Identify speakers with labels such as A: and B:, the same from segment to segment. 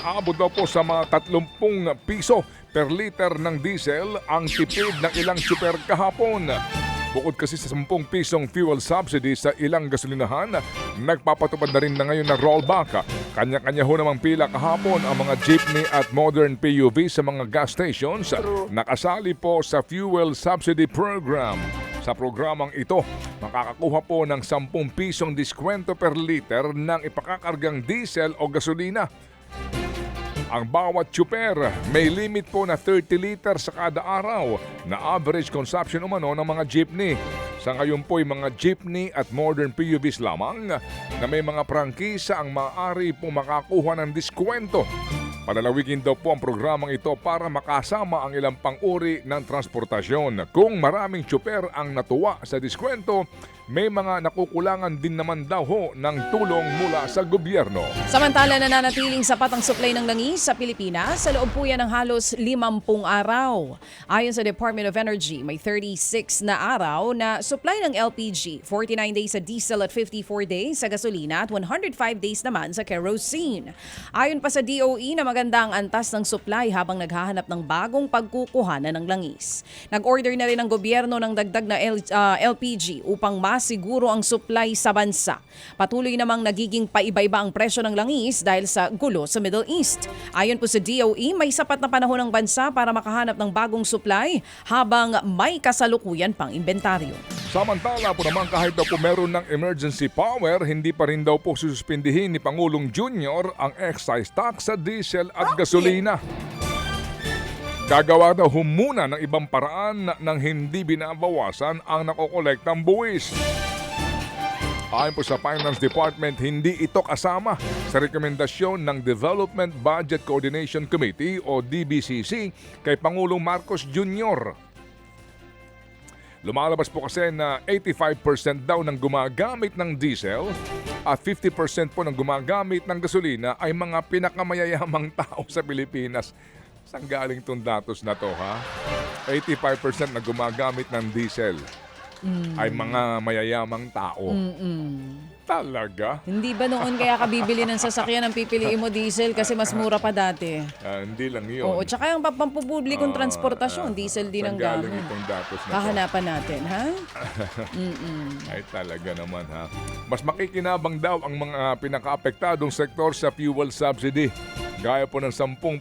A: Aabot daw po sa mga 30 piso per liter ng diesel ang tipid ng ilang tsuper kahapon. Bukod kasi sa 10 pisong fuel subsidy sa ilang gasolinahan, nagpapatupad na rin na ngayon ng rollback. Kanya-kanya ho namang pila kahapon ang mga jeepney at modern PUV sa mga gas stations. Nakasali po sa fuel subsidy program. Sa programang ito, makakakuha po ng 10 pisong diskwento per liter ng ipakakargang diesel o gasolina. Ang bawat tsuper may limit po na 30 liters sa kada araw na average consumption umano ng mga jeepney. Sa ngayon po ay mga jeepney at modern PUVs lamang na may mga prangkisa ang maaari po makakuha ng diskwento. Palalawigin daw po ang programang ito para makasama ang ilang pang-uri ng transportasyon. Kung maraming tsuper ang natuwa sa diskwento, may mga nakukulangan din naman daw ho ng tulong mula sa gobyerno.
B: Samantala, nananatiling sapat ang supply ng langis sa Pilipinas sa loob po yan ng halos 50 araw. Ayon sa Department of Energy, may 36 na araw na supply ng LPG, 49 days sa diesel at 54 days sa gasolina at 105 days naman sa kerosene. Ayon pa sa DOE na maganda ang antas ng supply habang naghahanap ng bagong pagkukuhanan ng langis. Nag-order na rin ang gobyerno ng dagdag na LPG upang masiguro ang supply sa bansa. Patuloy namang nagiging paiba-iba ang presyo ng langis dahil sa gulo sa Middle East. Ayon po sa DOE, may sapat na panahon ng bansa para makahanap ng bagong supply habang may kasalukuyan pang inventaryo.
A: Samantala po naman kahit daw po meron ng emergency power, hindi pa rin daw po sususpindihin ni Pangulong Junior ang excise tax sa diesel at gasolina. Gagawa daw muna ng ibang paraan nang hindi binabawasan ang nakokolektang buwis. Ayon po sa Finance Department, hindi ito kasama sa rekomendasyon ng Development Budget Coordination Committee o DBCC kay Pangulong Marcos Jr. Lumalabas po kasi na 85% daw ng gumagamit ng diesel at 50% po ng gumagamit ng gasolina ay mga pinakamayayamang tao sa Pilipinas. Saan galing tong datos na to, ha? 85% na gumagamit ng diesel ay mga mayayamang tao. Talaga?
B: Hindi ba noon kaya ka bibili ng sasakyan ang pipiliin mo diesel kasi mas mura pa dati?
A: Hindi lang yun.
B: Oo, tsaka yung pampublikong transportasyon, diesel din ang
A: Saan galing
B: gamit.
A: itong datos na to?
B: Hahanapan natin, ha?
A: Ay talaga naman, ha? Mas makikinabang daw ang mga pinakaapektadong sektor sa fuel subsidy. Gaya po ng 10%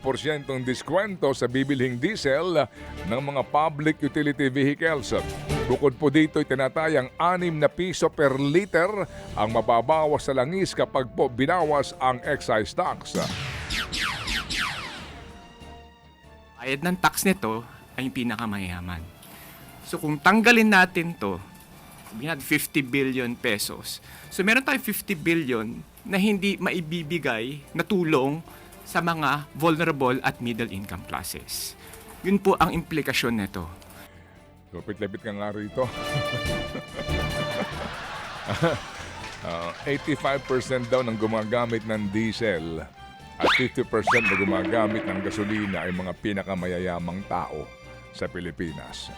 A: diskwento sa bibilhing diesel ng mga public utility vehicles. Bukod po dito, tinatayang 6 na piso per liter ang mababawas sa langis kapag po binawas ang excise tax.
C: Bayad ng tax nito ay yung pinakamayaman. So kung tanggalin natin to, sabihin natin 50 billion pesos. So meron tayong 50 billion na hindi maibibigay na tulong sa mga vulnerable at middle income classes. Yun po ang implikasyon nito.
A: Lupit-lapit ka nga rito. 85% daw ng gumagamit ng diesel at 50% na gumagamit ng gasolina ay mga pinakamayayamang tao sa Pilipinas.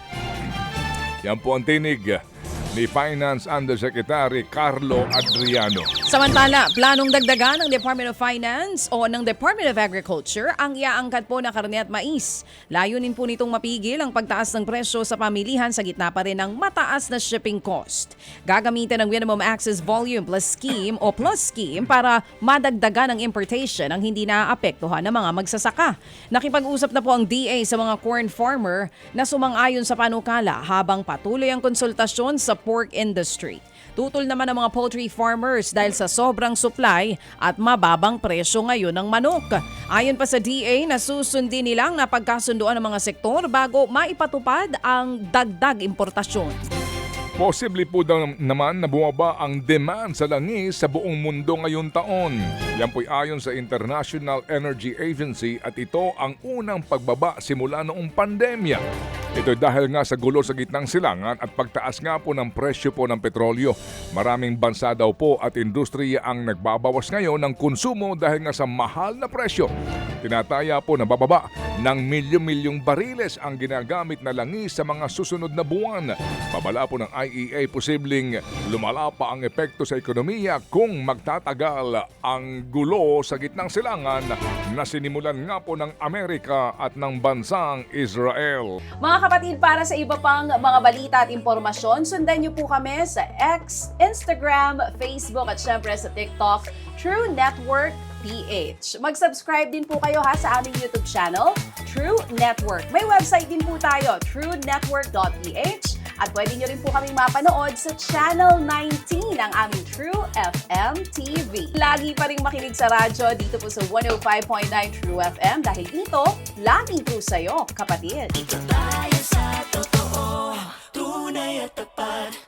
A: Yan po ang tinig ni Finance Undersecretary Carlo Adriano.
B: Samantala, planong dagdagan ng Department of Finance o ng Department of Agriculture ang iaangkat po na karne at mais. Layunin po nitong mapigil ang pagtaas ng presyo sa pamilihan sa gitna pa rin ng mataas na shipping cost. Gagamitin ang Minimum Access Volume Plus Scheme para madagdagan ang importation ang hindi naaapektuhan ng mga magsasaka. Nakipag-usap na po ang DA sa mga corn farmer na sumang-ayon sa panukala habang patuloy ang konsultasyon sa pork industry. Tutol naman ang mga poultry farmers dahil sa sobrang supply at mababang presyo ngayon ng manok. Ayon pa sa DA, nasusundin nilang napagkasunduan ng mga sektor bago maipatupad ang dagdag importasyon.
A: Posible po daw naman na bumaba ang demand sa langis sa buong mundo ngayong taon. Yan po'y ayon sa International Energy Agency at ito ang unang pagbaba simula noong pandemya. Ito dahil nga sa gulo sa gitnang silangan at pagtaas nga po ng presyo po ng petrolyo. Maraming bansa daw po at industriya ang nagbabawas ngayon ng konsumo dahil nga sa mahal na presyo. Tinataya po na bababa ng milyon-milyong bariles ang ginagamit na langis sa mga susunod na buwan. Babala po ng IEA, posibleng lumala pa ang epekto sa ekonomiya kung magtatagal ang gulo sa gitnang silangan na sinimulan nga po ng Amerika at ng bansang Israel.
B: Mga kapatid, para sa iba pang mga balita at impormasyon, sundan niyo po kami sa X, Instagram, Facebook at syempre sa TikTok, True Network PH. Mag-subscribe din po kayo sa aming YouTube channel, True Network. May website din po tayo, truenetwork.ph, at pwede nyo rin po kaming mapanood sa Channel 19 ng aming True FM TV. Lagi pa rin makinig sa radyo dito po sa 105.9 True FM dahil dito, laging true sa'yo, kapatid.
D: Dito tayo sa totoo, tunay at tapat.